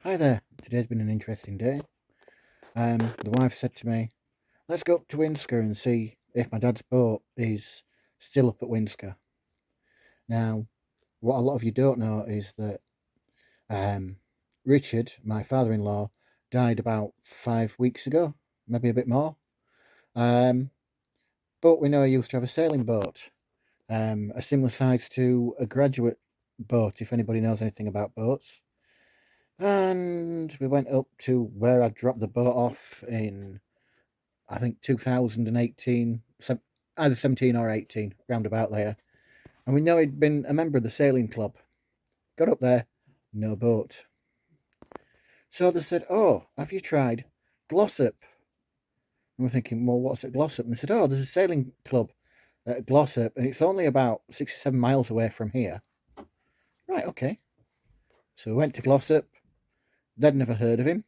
Hi there, today's been an interesting day. The wife said to me, let's go up to Windsor and see if my dad's boat is still up at Windsor. Now, what a lot of you don't know is that Richard, my father-in-law, died about 5 weeks ago, maybe a bit more. But we know he used to have a sailing boat, a similar size to a graduate boat, if anybody knows anything about boats. And we went up to where I dropped the boat off in, I think, 2018, either 17 or 18, round about there. And we know he'd been a member of the sailing club. Got up there, no boat. So they said, oh, have you tried Glossop? And we're thinking, well, what's at Glossop? And they said, oh, there's a sailing club at Glossop, and it's only about 67 miles away from here. Right, okay. So we went to Glossop. They'd never heard of him.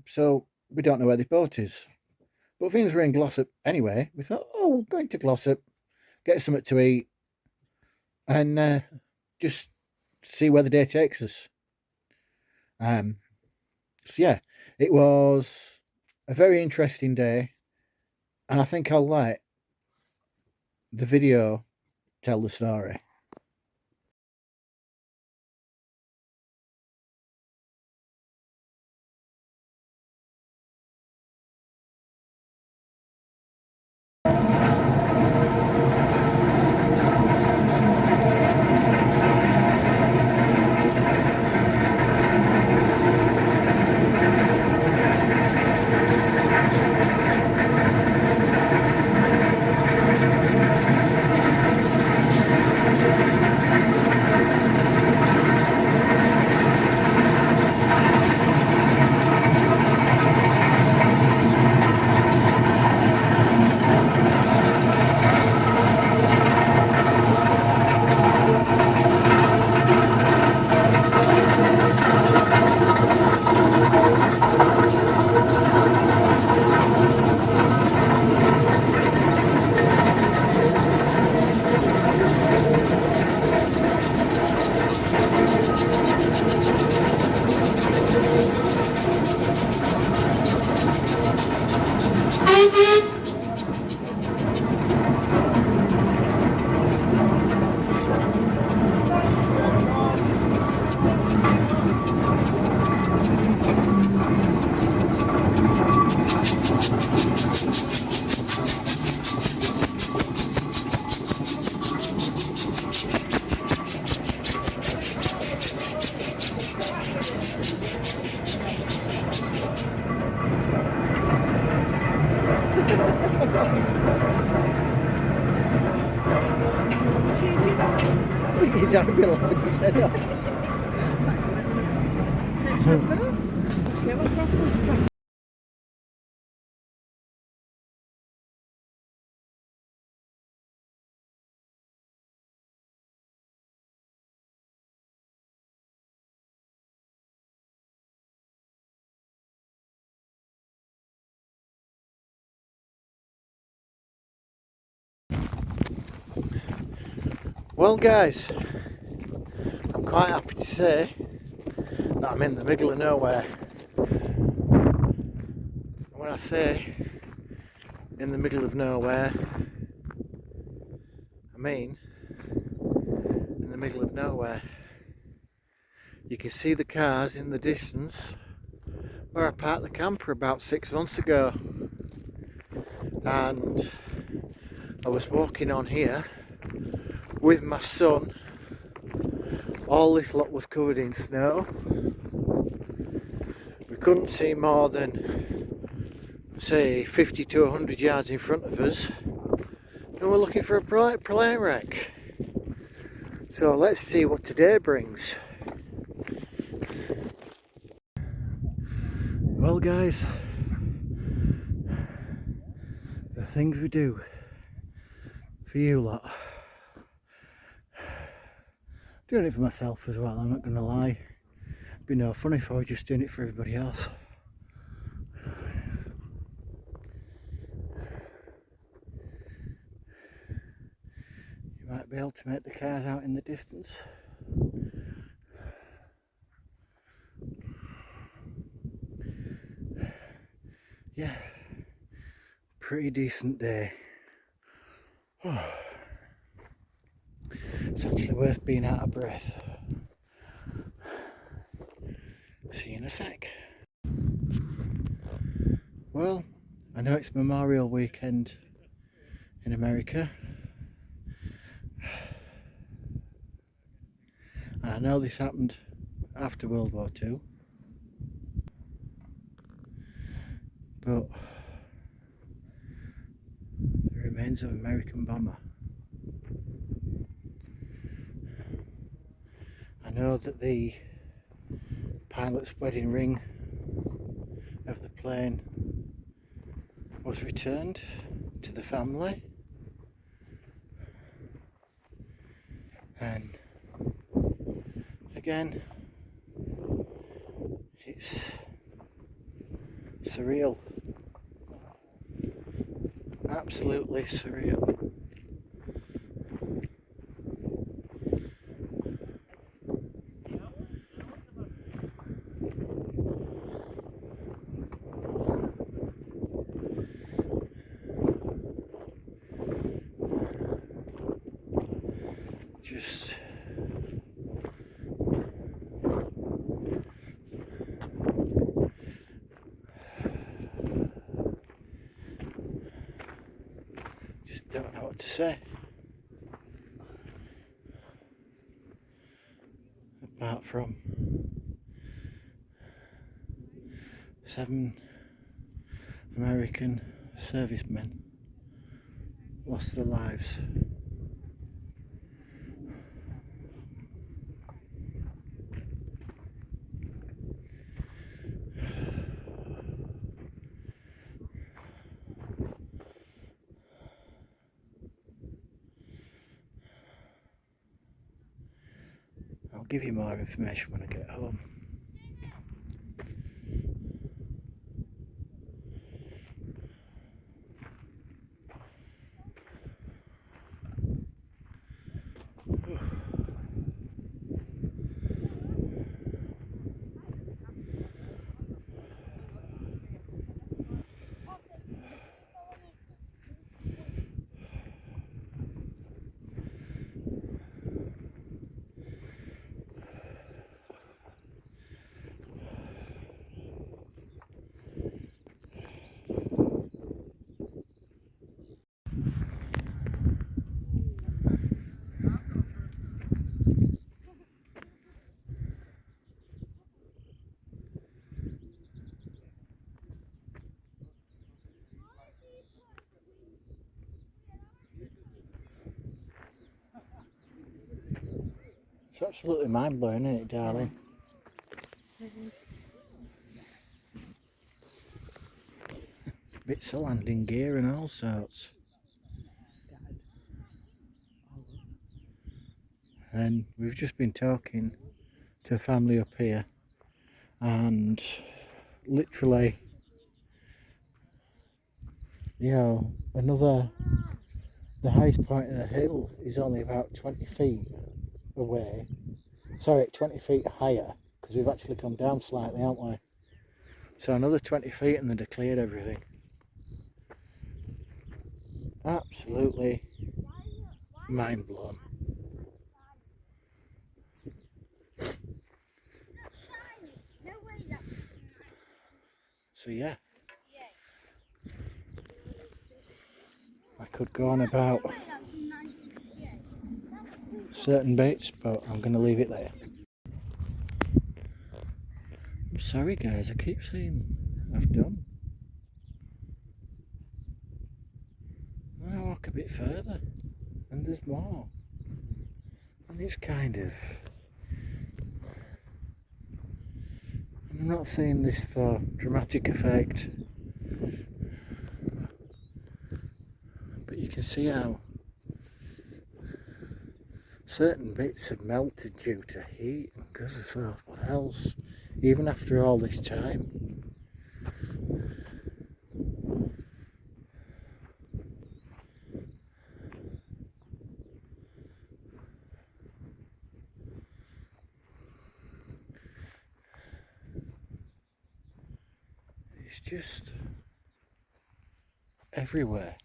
So we don't know where the boat is. But things were in Glossop anyway. We thought, oh, we're going to Glossop, get something to eat, and just see where the day takes us. So yeah, it was a very interesting day, and I think I'll let the video tell the story. Well, guys, I'm quite happy to say that I'm in the middle of nowhere. When I say in the middle of nowhere, I mean in the middle of nowhere. You can see the cars in the distance where I parked the camper about 6 months ago, and I was walking on here with my son. All this lot was covered in snow. We couldn't see more than, say, 50 to 100 yards in front of us, and we're looking for a plane wreck. So let's see what today brings. Well, guys, the things we do for you lot. Doing it for myself as well, I'm not going to lie. It'd be no fun if I was just doing it for everybody else. Might be able to make the cars out in the distance. yeah, pretty decent day. Oh, it's actually worth being out of breath. See you in a sec. Well, I know it's Memorial Weekend in America, and I know this happened after World War II, but the remains of an American bomber. I know that the pilot's wedding ring of the plane was returned to the family, and again, it's surreal, absolutely surreal. Just don't know what to say. Apart from 7 American servicemen lost their lives. I'll give you more information when I get home. It's absolutely mind-blowing, isn't it, darling? Bits of landing gear and all sorts. And we've just been talking to a family up here, and literally, you know, the highest point of the hill is only about 20 feet away. Sorry, 20 feet higher, because we've actually come down slightly, haven't we? So another 20 feet and they'd have cleared everything. Absolutely mind blown. So yeah, I could go on about certain bits, but I'm going to leave it there. I'm sorry guys, I keep saying I've done. Then I walk a bit further and there's more. And it's kind of... I'm not saying this for dramatic effect, but you can see how certain bits have melted due to heat and because of so what else, even after all this time. It's just everywhere.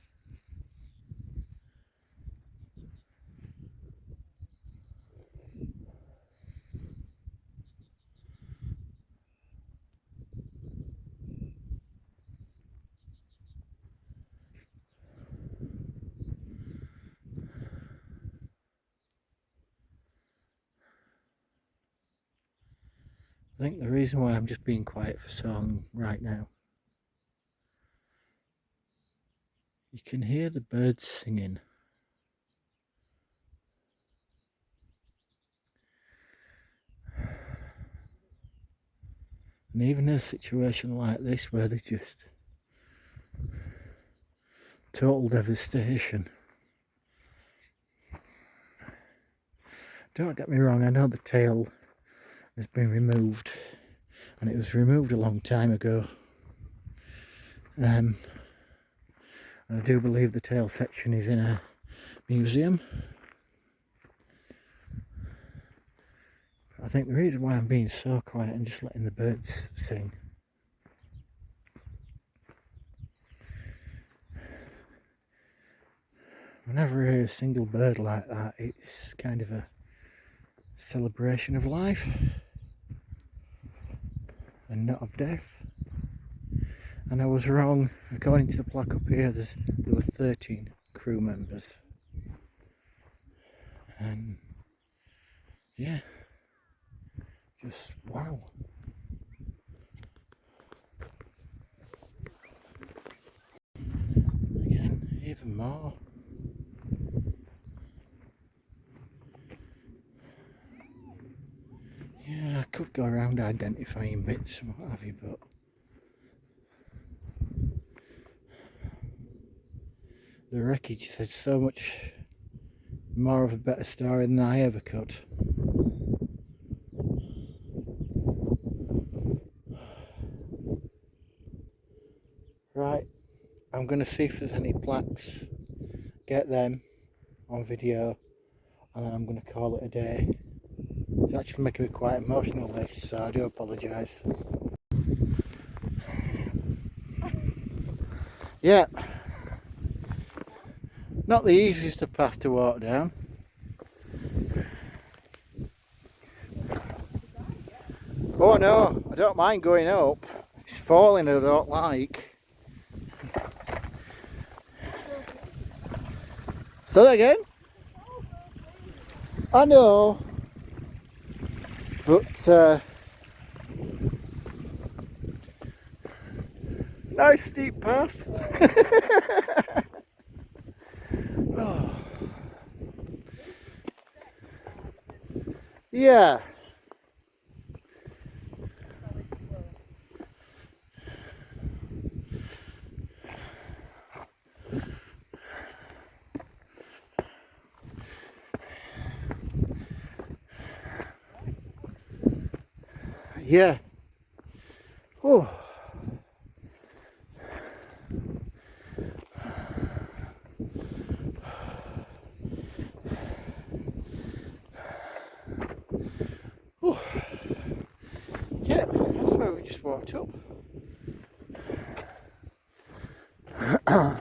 I think the reason why I'm just being quiet for so long right now, you can hear the birds singing. And even in a situation like this where there's just total devastation, don't get me wrong, I know the tail has been removed, and it was removed a long time ago. And I do believe the tail section is in a museum. But I think the reason why I'm being so quiet and just letting the birds sing, whenever I hear a single bird like that, it's kind of a celebration of life and not of death. And I was wrong. According to the plaque up here, there were 13 crew members. And yeah, just wow. Again, even more. Yeah, I could go around identifying bits and what have you, but the wreckage said so much more of a better story than I ever could. Right, I'm going to see if there's any plaques, get them on video, and then I'm going to call it a day. It's actually making me quite emotional, this, so I do apologise. Yeah, not the easiest of path to walk down. Oh no, I don't mind going up. It's falling I don't like. Say that again? I know. But nice steep path. Oh. Yeah. Yeah. Oh. Oh. Yeah, that's where we just walked up. Oh.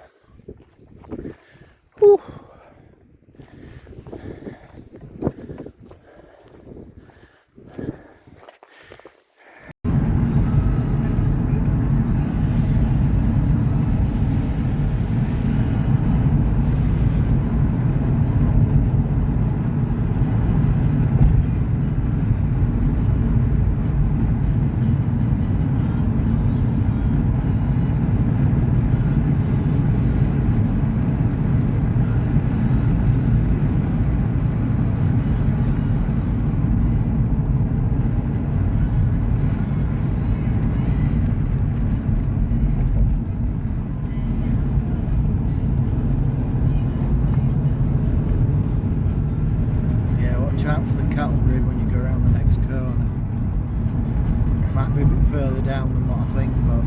Watch out for the cattle grid when you go around the next corner. It might be a bit further down than what I think, but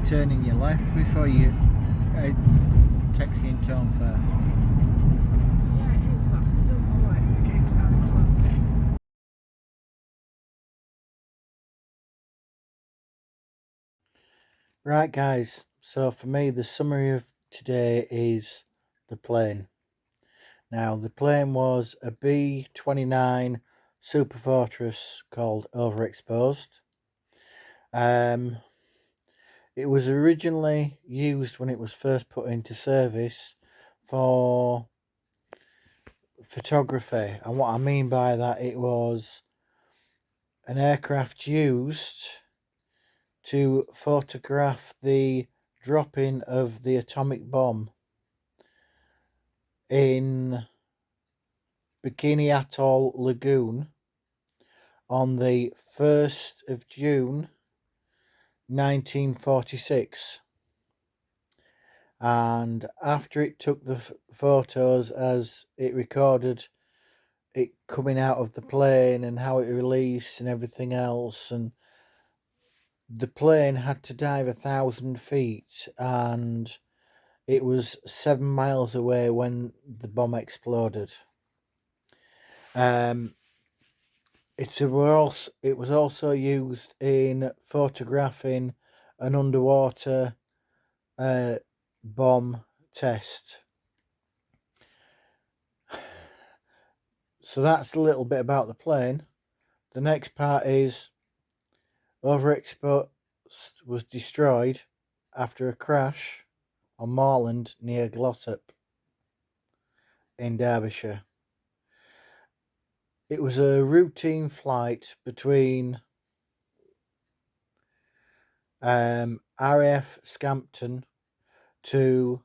turning your left before you takes you into home first. Yeah, it is, but I can still follow it if it keeps down. Right guys, so for me the summary of today is the plane. Now the plane was a B-29 Superfortress called Overexposed. It was originally used when it was first put into service for photography, and what I mean by that, it was an aircraft used to photograph the dropping of the atomic bomb in Bikini Atoll Lagoon on the 1st of June 1946. And after it took the photos as it recorded it coming out of the plane and how it released and everything else, and the plane had to dive 1,000 feet and it was 7 miles away when the bomb exploded. It was also used in photographing an underwater bomb test. So that's a little bit about the plane. The next part is Overexposed was destroyed after a crash on moorland near Glossop in Derbyshire. It was a routine flight between RAF Scampton to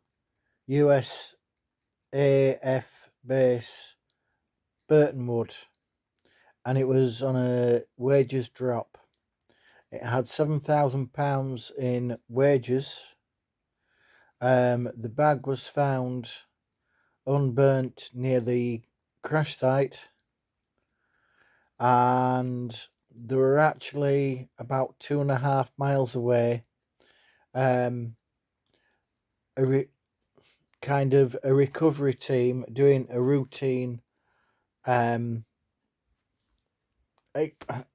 USAF base Burtonwood, and it was on a wages drop. It had £7,000 in wages. The bag was found unburnt near the crash site, and they were actually about 2.5 miles away. Kind of a recovery team doing a routine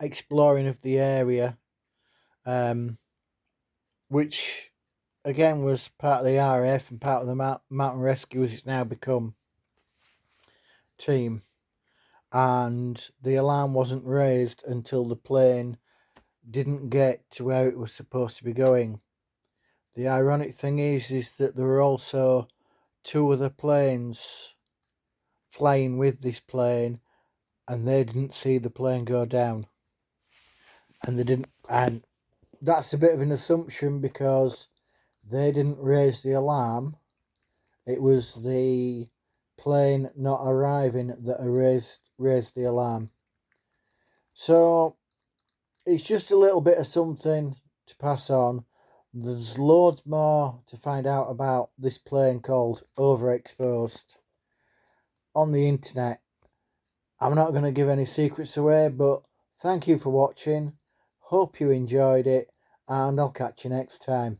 exploring of the area, which again was part of the RAF and part of the mountain rescue as it's now become team. And the alarm wasn't raised until the plane didn't get to where it was supposed to be going. The ironic thing is that there were also 2 other planes flying with this plane, and they didn't see the plane go down. And they didn't, and that's a bit of an assumption because they didn't raise the alarm. It was the plane not arriving that raised the alarm. So it's just a little bit of something to pass on. There's loads more to find out about this plane called Overexposed on the internet. I'm not going to give any secrets away, but thank you for watching. Hope you enjoyed it, and I'll catch you next time.